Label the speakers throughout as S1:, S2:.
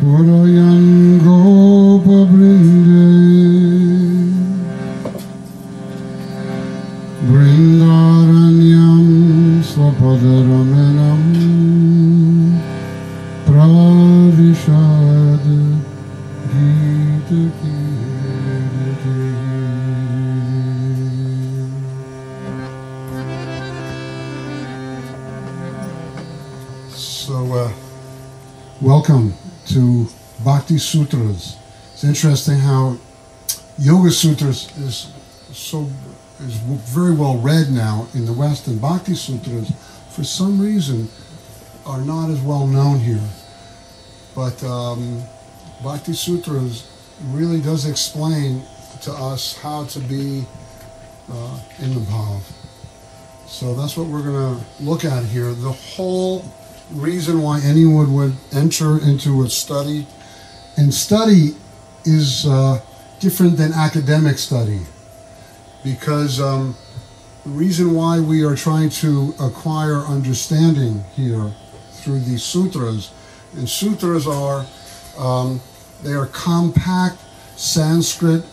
S1: Purayan Gopa Brinde Brindaranyam Swapadaramenam Pravishad Gita Kirti. So, welcome to Bhakti Sutras. It's interesting how Yoga Sutras is very well read now in the West, and Bhakti Sutras, for some reason, are not as well known here. But Bhakti Sutras really does explain to us how to be in the bhav. So that's what we're going to look at here. The whole reason why anyone would enter into a study, and study is different than academic study, because the reason why we are trying to acquire understanding here through these sutras, and sutras are they are compact Sanskrit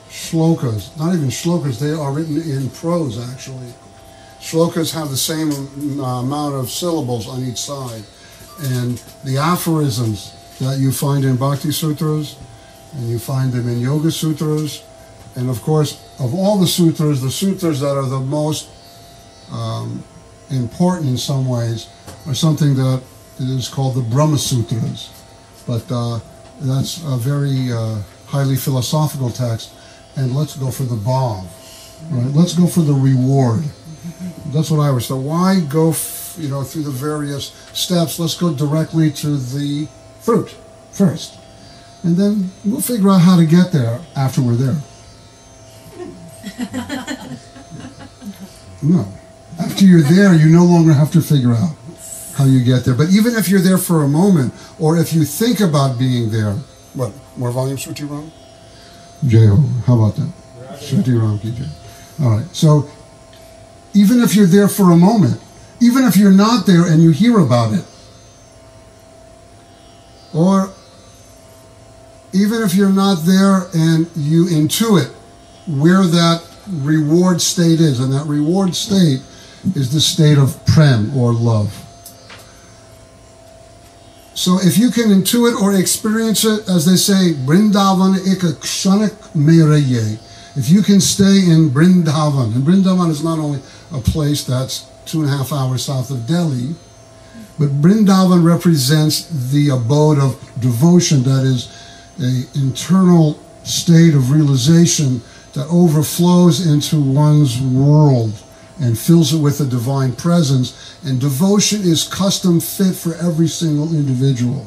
S1: shlokas, not even shlokas, they are written in prose actually. Shlokas have the same amount of syllables on each side. And the aphorisms that you find in Bhakti Sutras, and you find them in Yoga Sutras, and of course, of all the sutras that are the most important in some ways are something that is called the Brahma Sutras. But that's a very highly philosophical text. And let's go for the bhav, right? Let's go for the reward. That's what I was. So why go, through the various steps? Let's go directly to the fruit first, and then we'll figure out how to get there after we're there. No, after you're there, you no longer have to figure out how you get there. But even if you're there for a moment, or if you think about being there, what? More volume, Shruti Ram? Jai-ho. How about that? Shruti Ram ki jai. All right. So, even if you're there for a moment, even if you're not there and you hear about it, or even if you're not there and you intuit where that reward state is, and that reward state is the state of prem, or love. So if you can intuit or experience it, as they say, Brindavan eka kshanak meraye. If you can stay in Brindavan, and Brindavan is not only a place that's 2.5 hours south of Delhi, but Brindavan represents the abode of devotion, that is an internal state of realization that overflows into one's world and fills it with a divine presence. And devotion is custom fit for every single individual.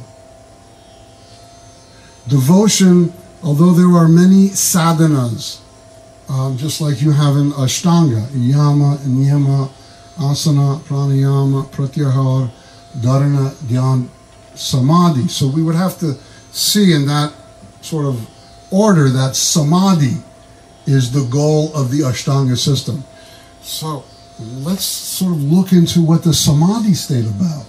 S1: Devotion, although there are many sadhanas, just like you have in Ashtanga, Yama, Niyama, Asana, Pranayama, Pratyahar, Dharana, Dhyan, Samadhi. So we would have to see in that sort of order that Samadhi is the goal of the Ashtanga system. So let's sort of look into what the Samadhi state about.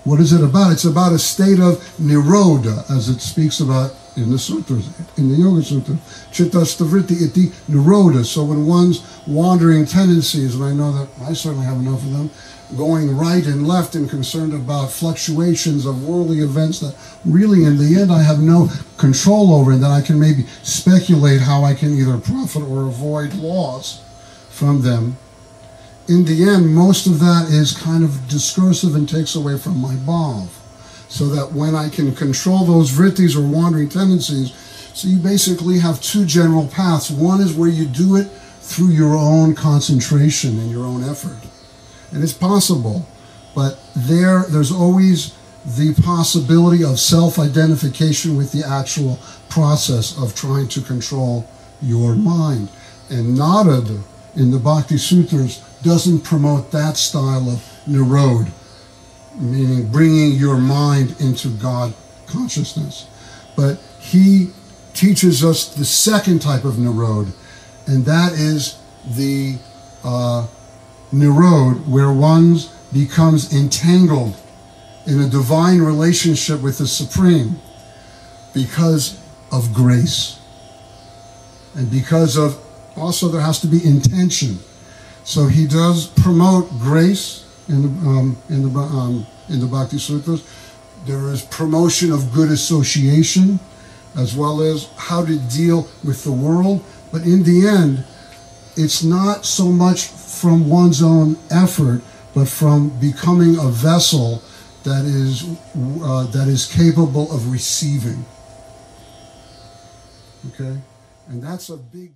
S1: What is it about? It's about a state of Nirodha, as it speaks about in the sutras, in the Yoga Sutra. Chittastavritti iti Nirodha. So when one's wandering tendencies, and I know that I certainly have enough of them, going right and left and concerned about fluctuations of worldly events that really in the end I have no control over, and that I can maybe speculate how I can either profit or avoid loss from them. In the end, most of that is kind of discursive and takes away from my bhav. So that when I can control those vrittis or wandering tendencies, so you basically have two general paths. One is where you do it through your own concentration and your own effort. And it's possible, but there's always the possibility of self-identification with the actual process of trying to control your mind. And Narada, in the Bhakti Sutras, doesn't promote that style of Nirodha, meaning bringing your mind into God consciousness. But he teaches us the second type of Nirodha, and that is the Nirodha where one becomes entangled in a divine relationship with the Supreme because of grace. And because of, also there has to be intention. So he does promote grace in the Bhakti Sutras. There is promotion of good association, as well as how to deal with the world. But in the end, it's not so much from one's own effort, but from becoming a vessel that is capable of receiving. Okay? And that's a big...